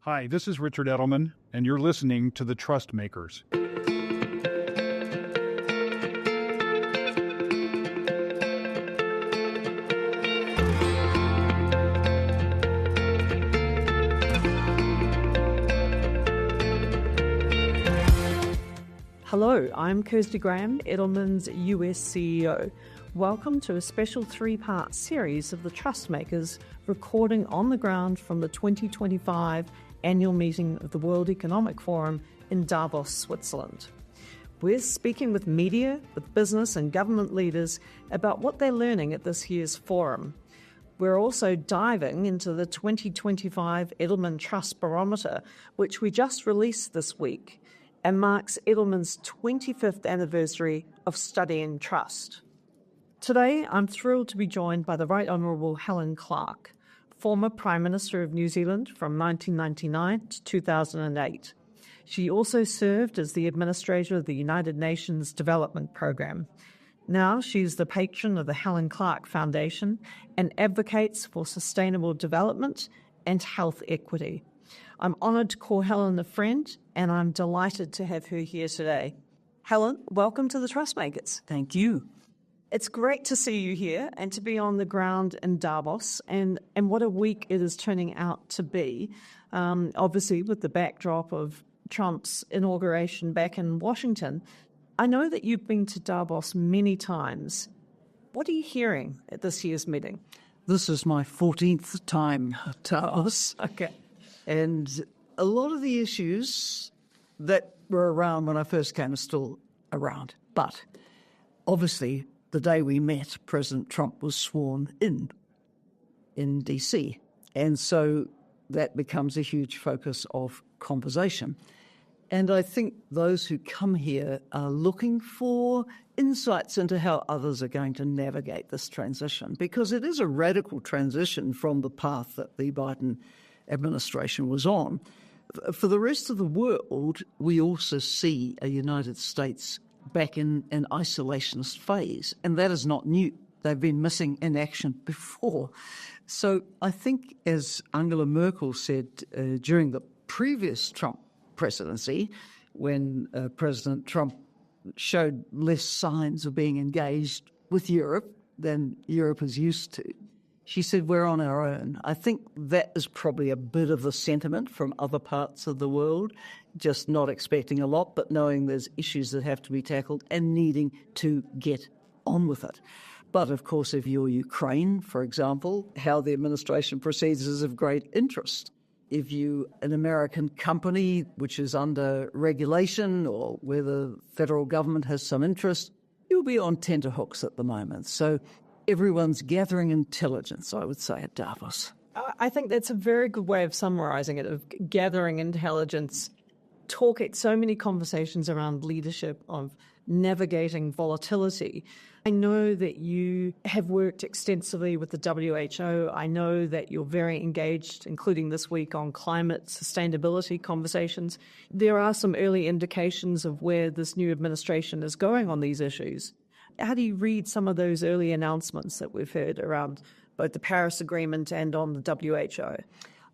Hi, this is Richard Edelman, and you're listening to The Trust Makers. Hello, I'm Kirsty Graham, Edelman's US CEO. Welcome to a special three-part series of The Trust Makers, recording on the ground from the 2025 annual meeting of the World Economic Forum in Davos, Switzerland. We're speaking with media, with business and government leaders about what they're learning at this year's forum. We're also diving into the 2025 Edelman Trust Barometer, which we just released this week, and marks Edelman's 25th anniversary of studying trust. Today, I'm thrilled to be joined by the Right Honourable Helen Clark, former Prime Minister of New Zealand from 1999 to 2008. She also served as the Administrator of the United Nations Development Programme. Now she's the patron of the Helen Clark Foundation and advocates for sustainable development and health equity. I'm honoured to call Helen a friend, and I'm delighted to have her here today. Helen, welcome to the Trust Makers. Thank you. It's great to see you here and to be on the ground in Davos, and what a week it is turning out to be, obviously with the backdrop of Trump's inauguration back in Washington. I know that you've been to Davos many times. What are you hearing at this year's meeting? This is my 14th time at Davos. Okay. And a lot of the issues that were around when I first came are still around. But obviously, the day we met, President Trump was sworn in D.C. And so that becomes a huge focus of conversation. And I think those who come here are looking for insights into how others are going to navigate this transition, because it is a radical transition from the path that the Biden administration was on. For the rest of the world, we also see a United States back in an isolationist phase, and that is not new. They've been missing in action before. So I think, as Angela Merkel said during the previous Trump presidency, when President Trump showed less signs of being engaged with Europe than Europe is used to, she said, we're on our own. I think that is probably a bit of the sentiment from other parts of the world, just not expecting a lot, but knowing there's issues that have to be tackled and needing to get on with it. But of course, if you're Ukraine, for example, how the administration proceeds is of great interest. If you an American company which is under regulation or where the federal government has some interest, you'll be on tenterhooks at the moment. So everyone's gathering intelligence, I would say, at Davos. I think that's a very good way of summarising it, of gathering intelligence. So many conversations around leadership, of navigating volatility. I know that you have worked extensively with the WHO. I know that you're very engaged, including this week, on climate sustainability conversations. There are some early indications of where this new administration is going on these issues. How do you read some of those early announcements that we've heard around both the Paris Agreement and on the WHO?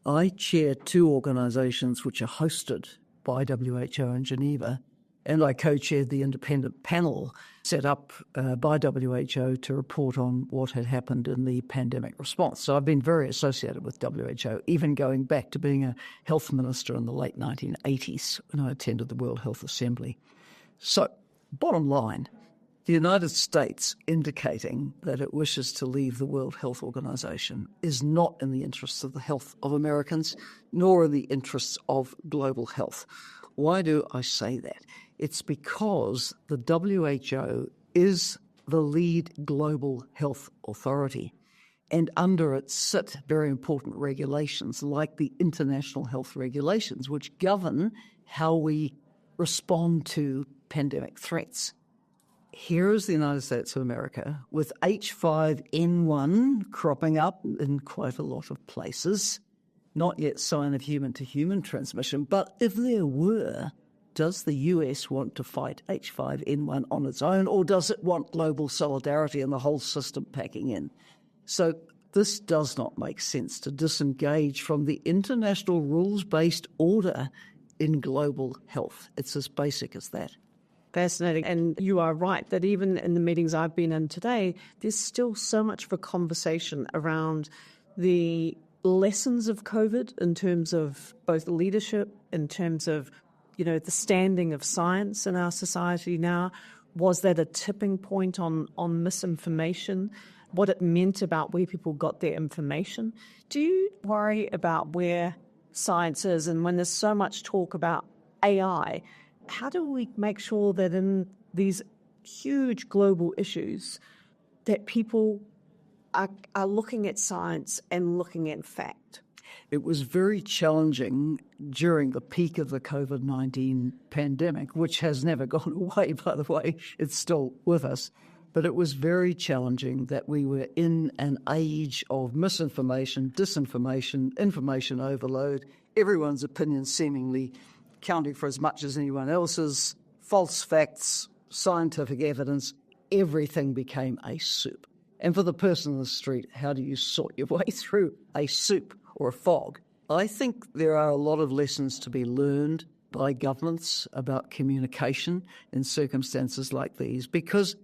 I chair two organisations which are hosted by WHO in Geneva, and I co-chaired the independent panel set up by WHO to report on what had happened in the pandemic response. So I've been very associated with WHO, even going back to being a health minister in the late 1980s when I attended the World Health Assembly. So, bottom line, the United States indicating that it wishes to leave the World Health Organization is not in the interests of the health of Americans, nor in the interests of global health. Why do I say that? It's because the WHO is the lead global health authority, and under it sit very important regulations like the international health regulations, which govern how we respond to pandemic threats. Here is the United States of America with H5N1 cropping up in quite a lot of places. Not yet sign of human-to-human transmission, but if there were, does the US want to fight H5N1 on its own, or does it want global solidarity and the whole system packing in? So This does not make sense to disengage from the international rules-based order in global health. It's as basic as that. Fascinating. And you are right that even in the meetings I've been in today, there's still so much of a conversation around the lessons of COVID in terms of both leadership, in terms of, the standing of science in our society now. Was that a tipping point on misinformation? What it meant about where people got their information? Do you worry about where science is? And when there's so much talk about AI, how do we make sure that in these huge global issues that people are looking at science and looking at fact? It was very challenging during the peak of the COVID-19 pandemic, which has never gone away, by the way. It's still with us. But it was very challenging that we were in an age of misinformation, disinformation, information overload, everyone's opinion seemingly counting for as much as anyone else's, false facts, scientific evidence, everything became a soup. And for the person on the street, how do you sort your way through a soup or a fog? I think there are a lot of lessons to be learned by governments about communication in circumstances like these, because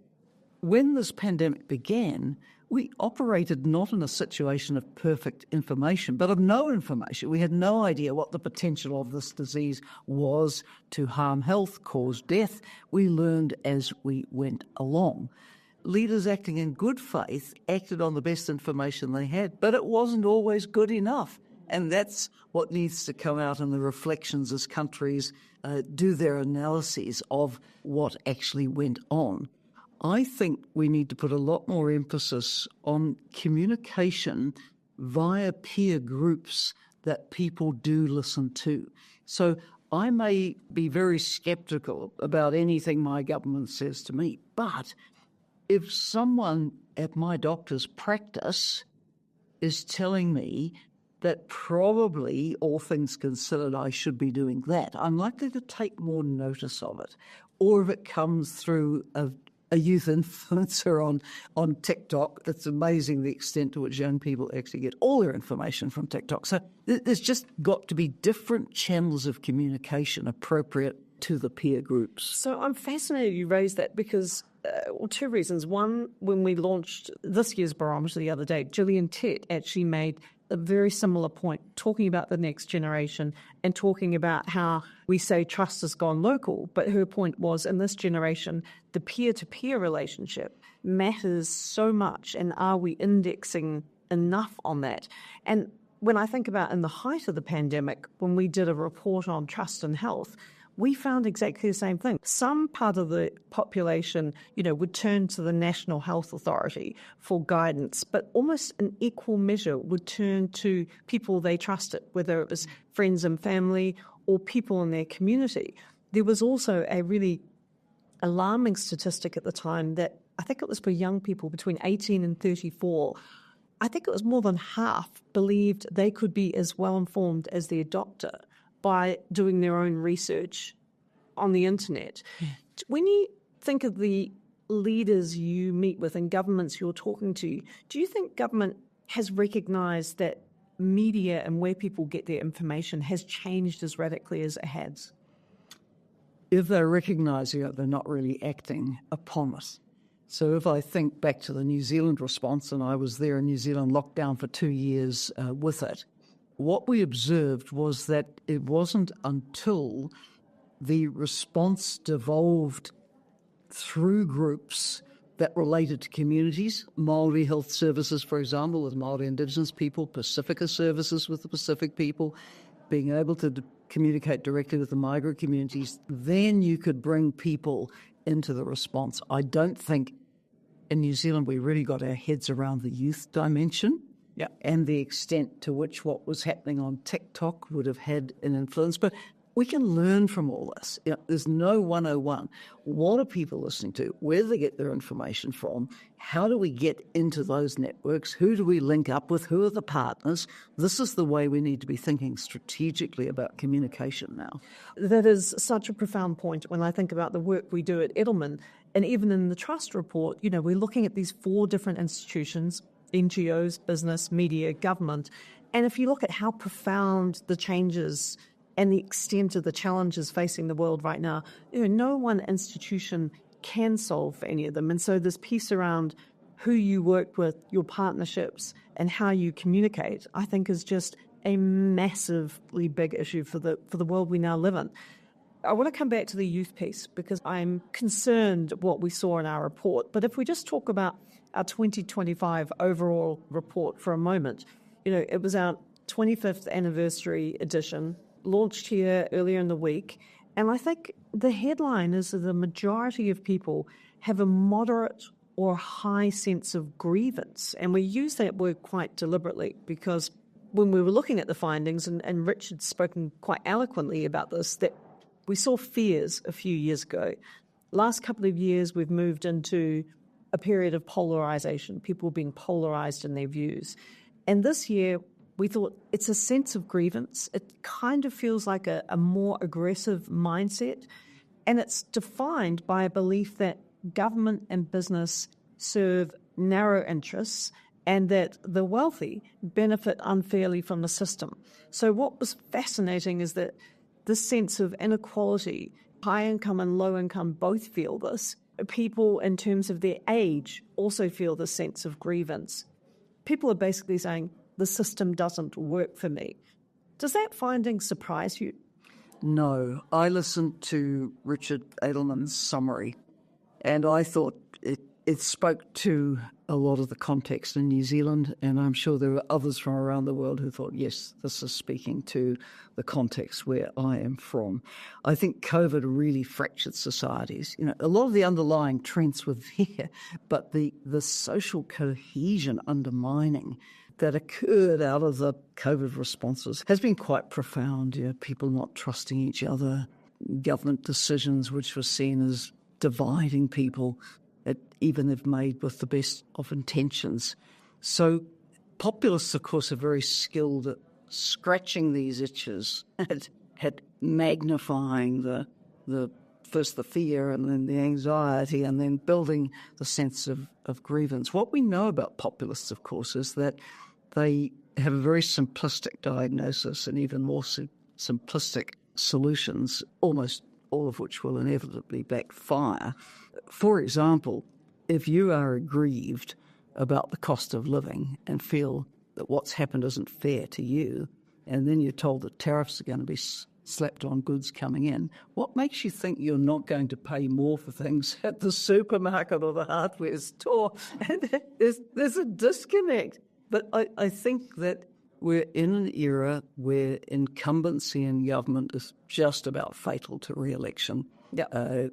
when this pandemic began, we operated not in a situation of perfect information, but of no information. We had no idea what the potential of this disease was to harm health, cause death. We learned as we went along. Leaders acting in good faith acted on the best information they had, but it wasn't always good enough. And that's what needs to come out in the reflections as countries do their analyses of what actually went on. I think we need to put a lot more emphasis on communication via peer groups that people do listen to. So I may be very skeptical about anything my government says to me, but if someone at my doctor's practice is telling me that probably, all things considered, I should be doing that, I'm likely to take more notice of it. Or if it comes through a youth influencer on TikTok, it's amazing the extent to which young people actually get all their information from TikTok. So there's just got to be different channels of communication appropriate to the peer groups. So I'm fascinated you raised that because, two reasons. One, when we launched this year's barometer the other day, Gillian Tett actually made a very similar point, talking about the next generation and talking about how we say trust has gone local. But her point was, in this generation, the peer-to-peer relationship matters so much, and are we indexing enough on that? And when I think about in the height of the pandemic, when we did a report on trust and health, we found exactly the same thing. Some part of the population, would turn to the National Health Authority for guidance, but almost in equal measure would turn to people they trusted, whether it was friends and family or people in their community. There was also a really alarming statistic at the time that I think it was for young people between 18 and 34. I think it was more than half believed they could be as well informed as their doctor by doing their own research on the internet. When you think of the leaders you meet with and governments you're talking to, do you think government has recognised that media and where people get their information has changed as radically as it has? If they're recognising it, they're not really acting upon it. So if I think back to the New Zealand response, and I was there in New Zealand locked down for 2 years with it, what we observed was that it wasn't until the response devolved through groups that related to communities, Māori Health Services, for example, with Māori Indigenous people, Pacifica Services with the Pacific people, being able to communicate directly with the migrant communities, then you could bring people into the response. I don't think in New Zealand we really got our heads around the youth dimension. Yeah, and the extent to which what was happening on TikTok would have had an influence. But we can learn from all this. There's no 101. What are people listening to? Where do they get their information from? How do we get into those networks? Who do we link up with? Who are the partners? This is the way we need to be thinking strategically about communication now. That is such a profound point when I think about the work we do at Edelman. And even in the Trust report, we're looking at these 4 different institutions, NGOs, business, media, government. And if you look at how profound the changes and the extent of the challenges facing the world right now, no one institution can solve any of them. And so this piece around who you work with, your partnerships, and how you communicate, I think is just a massively big issue for the world we now live in. I want to come back to the youth piece because I'm concerned what we saw in our report. But if we just talk about our 2025 overall report for a moment, it was our 25th anniversary edition, launched here earlier in the week. And I think the headline is that the majority of people have a moderate or high sense of grievance. And we use that word quite deliberately because when we were looking at the findings, and Richard's spoken quite eloquently about this, that we saw fears a few years ago. Last couple of years, we've moved into a period of polarization, people being polarized in their views. And this year, we thought it's a sense of grievance. It kind of feels like a more aggressive mindset. And it's defined by a belief that government and business serve narrow interests and that the wealthy benefit unfairly from the system. So what was fascinating is that this sense of inequality, high income and low income both feel this. People in terms of their age also feel this sense of grievance. People are basically saying, the system doesn't work for me. Does that finding surprise you? No. I listened to Richard Edelman's summary, and I thought it spoke to a lot of the context in New Zealand, and I'm sure there were others from around the world who thought, yes, this is speaking to the context where I am from. I think COVID really fractured societies. A lot of the underlying trends were there, but the social cohesion undermining that occurred out of the COVID responses has been quite profound. People not trusting each other, government decisions which were seen as dividing people, even if made with the best of intentions. So populists, of course, are very skilled at scratching these itches, at magnifying the first the fear and then the anxiety and then building the sense of grievance. What we know about populists, of course, is that they have a very simplistic diagnosis and even more simplistic solutions, almost all of which will inevitably backfire. For example, if you are aggrieved about the cost of living and feel that what's happened isn't fair to you, and then you're told that tariffs are going to be slapped on goods coming in, what makes you think you're not going to pay more for things at the supermarket or the hardware store? And there's a disconnect. But I think that we're in an era where incumbency in government is just about fatal to re-election. Yeah.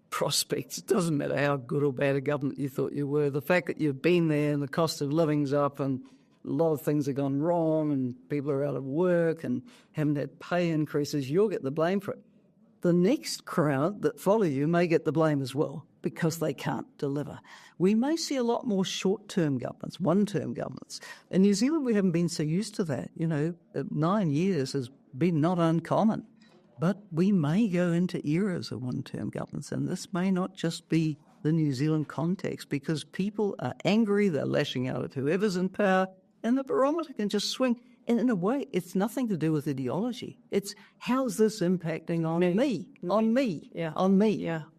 Prospects, it doesn't matter how good or bad a government you thought you were, the fact that you've been there and the cost of living's up and a lot of things have gone wrong and people are out of work and haven't had pay increases, you'll get the blame for it. The next crowd that follow you may get the blame as well because they can't deliver. We may see a lot more short-term governments, one-term governments. In New Zealand, we haven't been so used to that. 9 years has been not uncommon. But we may go into eras of one-term governments, and this may not just be the New Zealand context because people are angry, they're lashing out at whoever's in power, and the barometer can just swing. And in a way, it's nothing to do with ideology. It's how's this impacting on me. Yeah.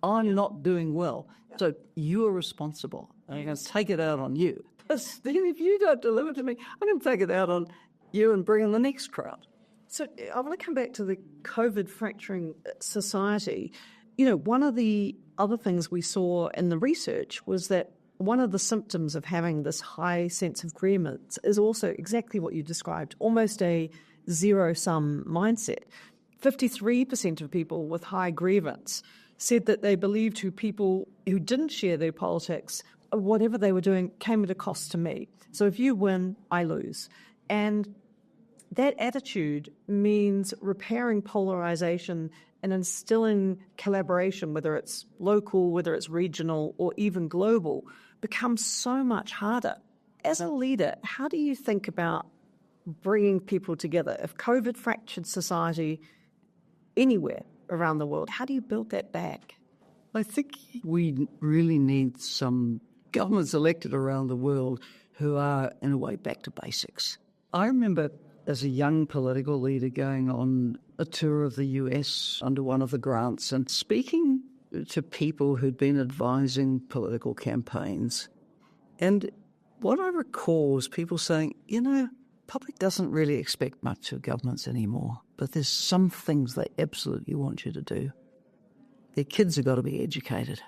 I'm not doing well. So you're responsible. I'm going to take it out on you. Then if you don't deliver to me, I'm going to take it out on you and bring in the next crowd. So I want to come back to the COVID fracturing society. One of the other things we saw in the research was that one of the symptoms of having this high sense of grievance is also exactly what you described, almost a zero-sum mindset. 53% of people with high grievance said that they believed people who didn't share their politics, whatever they were doing, came at a cost to me. So if you win, I lose. And that attitude means repairing polarization and instilling collaboration, whether it's local, whether it's regional, or even global, becomes so much harder. As a leader, how do you think about bringing people together? If COVID fractured society anywhere around the world, how do you build that back? I think we really need some governments elected around the world who are, in a way, back to basics. I remember as a young political leader going on a tour of the US under one of the grants and speaking to people who'd been advising political campaigns. And what I recall was people saying, public doesn't really expect much of governments anymore, but there's some things they absolutely want you to do. Their kids have got to be educated,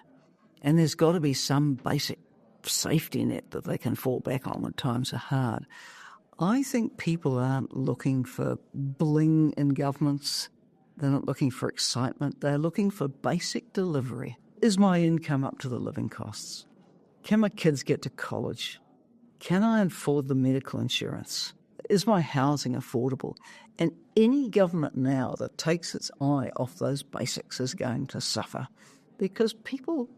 and there's got to be some basic safety net that they can fall back on when times are hard. I think people aren't looking for bling in governments. They're not looking for excitement. They're looking for basic delivery. Is my income up to the living costs? Can my kids get to college? Can I afford the medical insurance? Is my housing affordable? And any government now that takes its eye off those basics is going to suffer, because people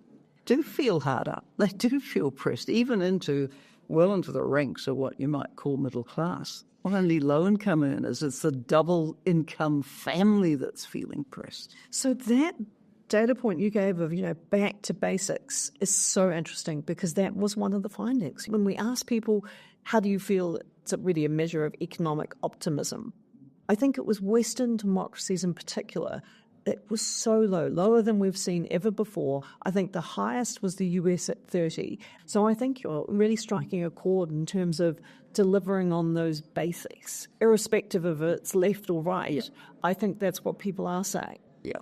do feel hard up. They do feel pressed, even well into the ranks of what you might call middle class. Not only low-income earners, it's the double-income family that's feeling pressed. So that data point you gave of, back to basics is so interesting, because that was one of the findings. When we asked people, how do you feel it's really a measure of economic optimism? I think it was Western democracies in particular. It was so low, lower than we've seen ever before. I think the highest was the US at 30. So I think you're really striking a chord in terms of delivering on those basics, irrespective of it's left or right. Yeah. I think that's what people are saying. Yeah.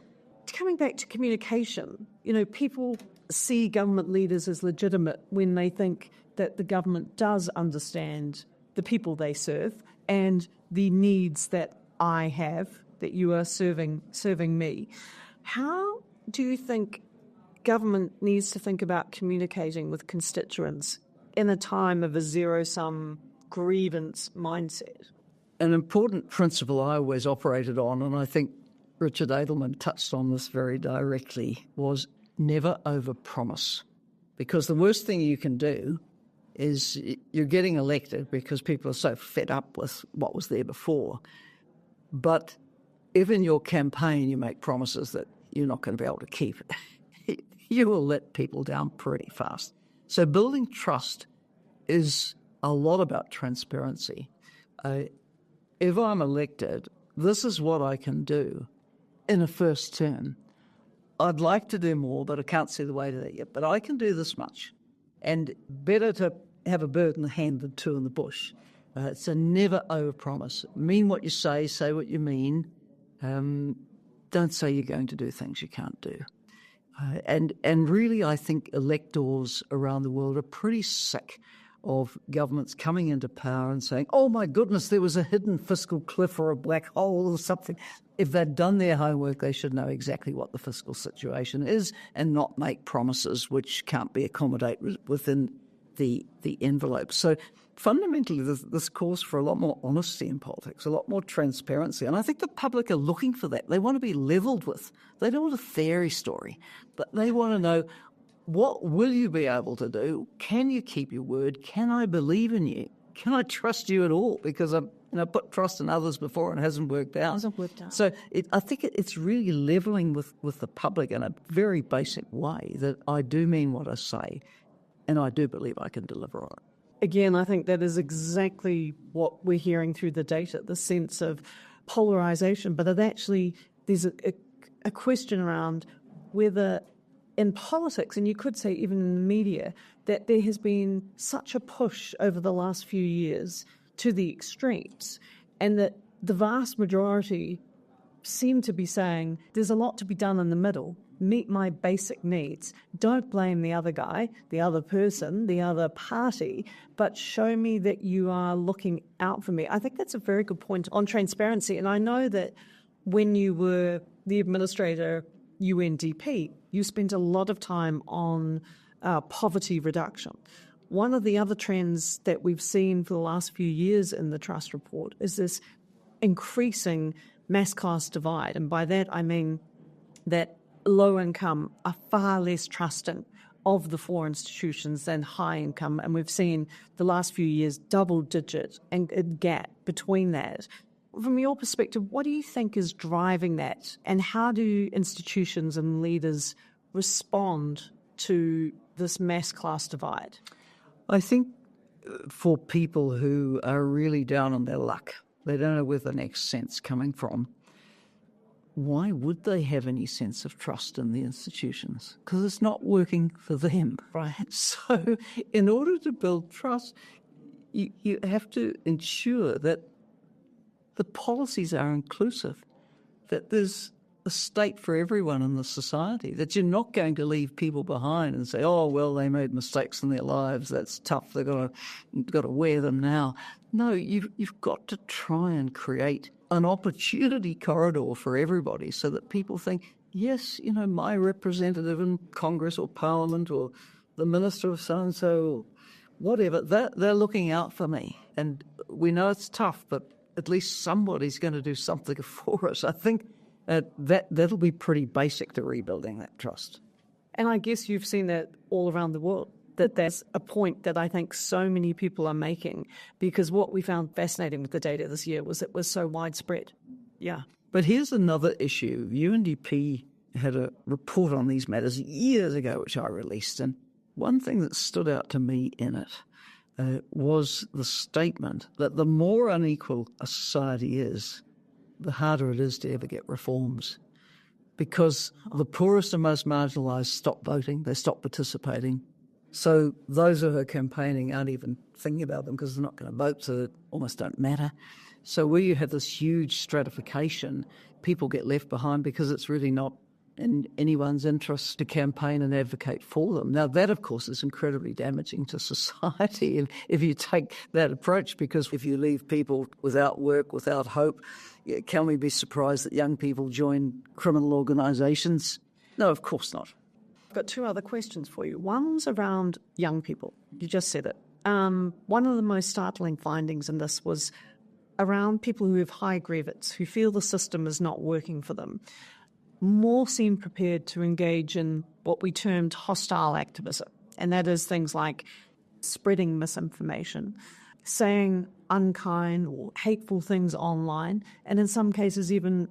Coming back to communication, people see government leaders as legitimate when they think that the government does understand the people they serve and the needs that I have, that you are serving me. How do you think government needs to think about communicating with constituents in a time of a zero-sum grievance mindset? An important principle I always operated on, and I think Richard Edelman touched on this very directly, was never overpromise. Because the worst thing you can do is you're getting elected because people are so fed up with what was there before. But if in your campaign you make promises that you're not going to be able to keep, you will let people down pretty fast. So building trust is a lot about transparency. If I'm elected, this is what I can do in a first term. I'd like to do more, but I can't see the way to that yet. But I can do this much. And better to have a bird in the hand than two in the bush. So never overpromise. Mean what you say what you mean. Don't say you're going to do things you can't do. And really, I think electors around the world are pretty sick of governments coming into power and saying, oh my goodness, there was a hidden fiscal cliff or a black hole or something. If they'd done their homework, they should know exactly what the fiscal situation is and not make promises which can't be accommodated within the envelope. So fundamentally, this calls for a lot more honesty in politics, a lot more transparency. And I think the public are looking for that. They want to be levelled with. They don't want a fairy story, but they want to know, what will you be able to do? Can you keep your word? Can I believe in you? Can I trust you at all? Because I've put trust in others before and it hasn't worked out. So I think it's really levelling with the public in a very basic way that I do mean what I say, and I do believe I can deliver on it. Again, I think that is exactly what we're hearing through the data, the sense of polarisation. But there's a question around whether in politics, and you could say even in the media, that there has been such a push over the last few years to the extremes, and that the vast majority seem to be saying there's a lot to be done in the middle. Meet my basic needs. Don't blame the other guy, the other person, the other party, but show me that you are looking out for me. I think that's a very good point on transparency. And I know that when you were the administrator, UNDP, you spent a lot of time on poverty reduction. One of the other trends that we've seen for the last few years in the Trust Report is this increasing mass class divide. And by that I mean that low income are far less trusting of the four institutions than high income. And we've seen the last few years double-digit and a gap between that. From your perspective, what do you think is driving that? And how do institutions and leaders respond to this mass class divide? I think for people who are really down on their luck. They don't know where the next cent's coming from. Why would they have any sense of trust in the institutions? Because it's not working for them. Right. So in order to build trust, you have to ensure that the policies are inclusive, that there's a state for everyone in the society, that you're not going to leave people behind and say, oh, well, they made mistakes in their lives, that's tough, they've got to wear them now. No, you've got to try and create an opportunity corridor for everybody so that people think, yes, my representative in Congress or Parliament or the Minister of so-and-so or whatever, they're looking out for me. And we know it's tough, but at least somebody's going to do something for us. I think that'll be pretty basic to rebuilding that trust. And I guess you've seen that all around the world, that there's a point that I think so many people are making, because what we found fascinating with the data this year was it was so widespread. Yeah. But here's another issue. UNDP had a report on these matters years ago, which I released, and one thing that stood out to me in it was the statement that the more unequal a society is, the harder it is to ever get reforms. Because the poorest and most marginalised stop voting, they stop participating. So those who are campaigning aren't even thinking about them because they're not going to vote, so it almost don't matter. So where you have this huge stratification, people get left behind because it's really not in anyone's interest to campaign and advocate for them. Now, that, of course, is incredibly damaging to society if you take that approach, because if you leave people without work, without hope, can we be surprised that young people join criminal organisations? No, of course not. I've got two other questions for you. One's around young people. You just said it. One of the most startling findings in this was around people who have high grievance, who feel the system is not working for them. More seem prepared to engage in what we termed hostile activism, and that is things like spreading misinformation, saying unkind or hateful things online, and in some cases even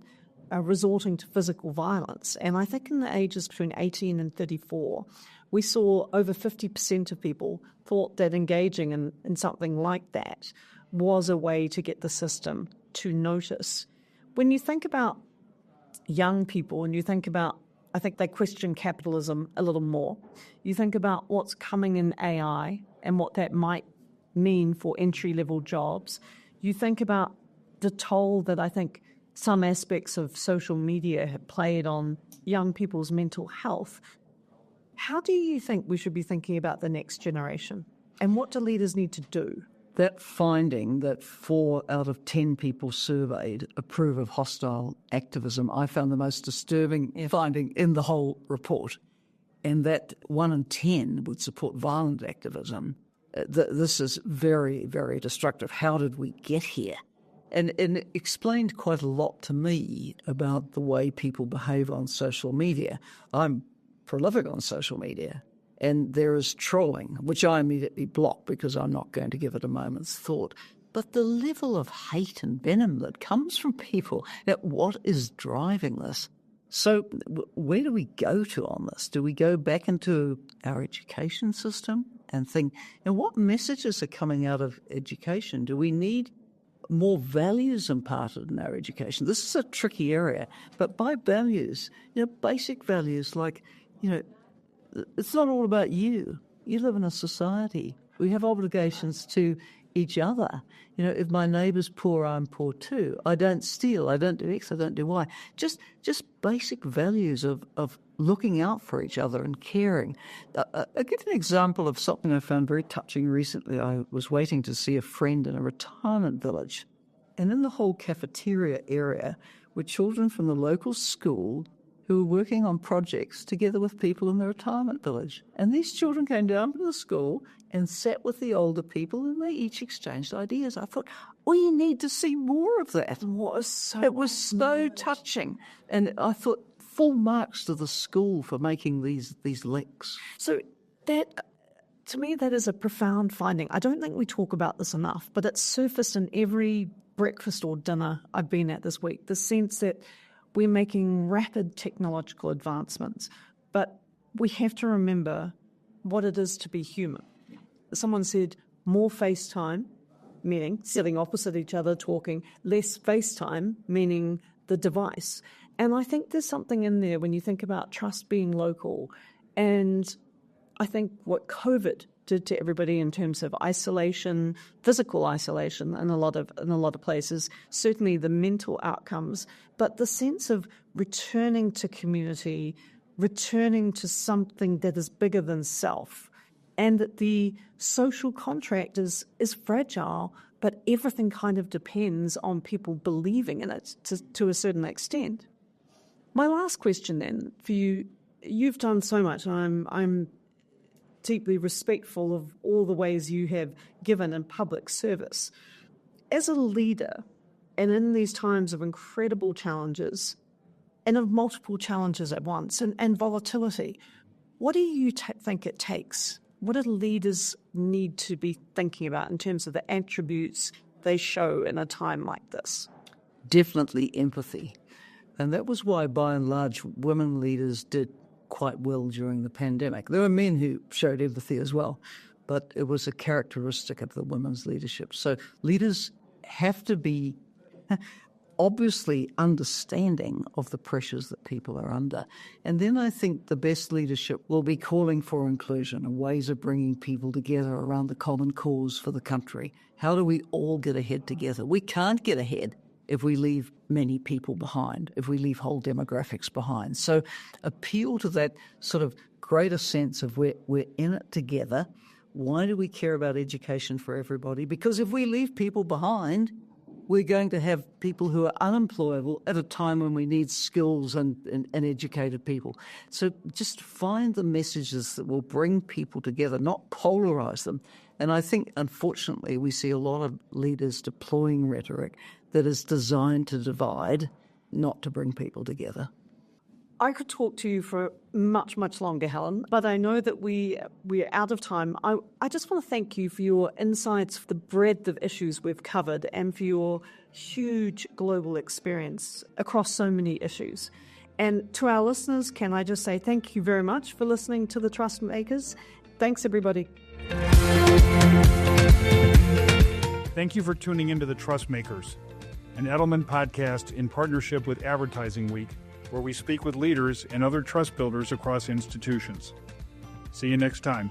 resorting to physical violence. And I think in the ages between 18 and 34, we saw over 50% of people thought that engaging in something like that was a way to get the system to notice. When you think about young people and you think about, I think they question capitalism a little more. You think about what's coming in AI and what that might mean for entry-level jobs. You think about the toll that I think some aspects of social media have played on young people's mental health. How do you think we should be thinking about the next generation? And what do leaders need to do? That finding that 4 out of 10 people surveyed approve of hostile activism, I found the most disturbing finding in the whole report. And that 1 in 10 would support violent activism. This is very, very destructive. How did we get here? And it explained quite a lot to me about the way people behave on social media. I'm prolific on social media. And there is trolling, which I immediately block because I'm not going to give it a moment's thought. But the level of hate and venom that comes from people, what is driving this? So where do we go to on this? Do we go back into our education system and think, and what messages are coming out of education? Do we need more values imparted in our education? This is a tricky area. But by values, basic values like, it's not all about you. You live in a society. We have obligations to each other. If my neighbour's poor, I'm poor too. I don't steal. I don't do X. I don't do Y. Just basic values of looking out for each other and caring. I'll give an example of something I found very touching recently. I was waiting to see a friend in a retirement village. And in the whole cafeteria area were children from the local school who were working on projects together with people in the retirement village. And these children came down to the school and sat with the older people, and they each exchanged ideas. I thought, we need to see more of that. It was so touching. And I thought, full marks to the school for making these links. So that, to me, that is a profound finding. I don't think we talk about this enough, but it's surfaced in every breakfast or dinner I've been at this week, the sense that we're making rapid technological advancements, but we have to remember what it is to be human. Someone said, more FaceTime, meaning sitting opposite each other talking, less FaceTime, meaning the device. And I think there's something in there when you think about trust being local. And I think what COVID did to everybody in terms of isolation, physical isolation in a lot of places, certainly the mental outcomes, but the sense of returning to community, returning to something that is bigger than self, and that the social contract is fragile, but everything kind of depends on people believing in it to a certain extent. My last question then for you, you've done so much, and I'm deeply respectful of all the ways you have given in public service. As a leader, and in these times of incredible challenges, and of multiple challenges at once, and volatility, what do you think it takes? What do leaders need to be thinking about in terms of the attributes they show in a time like this? Definitely empathy. And that was why, by and large, women leaders did quite well during the pandemic. There were men who showed empathy as well, but it was a characteristic of the women's leadership. So leaders have to be obviously understanding of the pressures that people are under. And then I think the best leadership will be calling for inclusion and ways of bringing people together around the common cause for the country. How do we all get ahead together? We can't get ahead if we leave many people behind, if we leave whole demographics behind. So appeal to that sort of greater sense of we're in it together. Why do we care about education for everybody? Because if we leave people behind, we're going to have people who are unemployable at a time when we need skills and educated people. So just find the messages that will bring people together, not polarize them. And I think, unfortunately, we see a lot of leaders deploying rhetoric that is designed to divide, not to bring people together. I could talk to you for much, much longer, Helen, but I know that we're out of time. I just want to thank you for your insights, for the breadth of issues we've covered, and for your huge global experience across so many issues. And to our listeners, can I just say thank you very much for listening to The Trust Makers. Thanks, everybody. Thank you for tuning into The Trust Makers, an Edelman podcast in partnership with Advertising Week, where we speak with leaders and other trust builders across institutions. See you next time.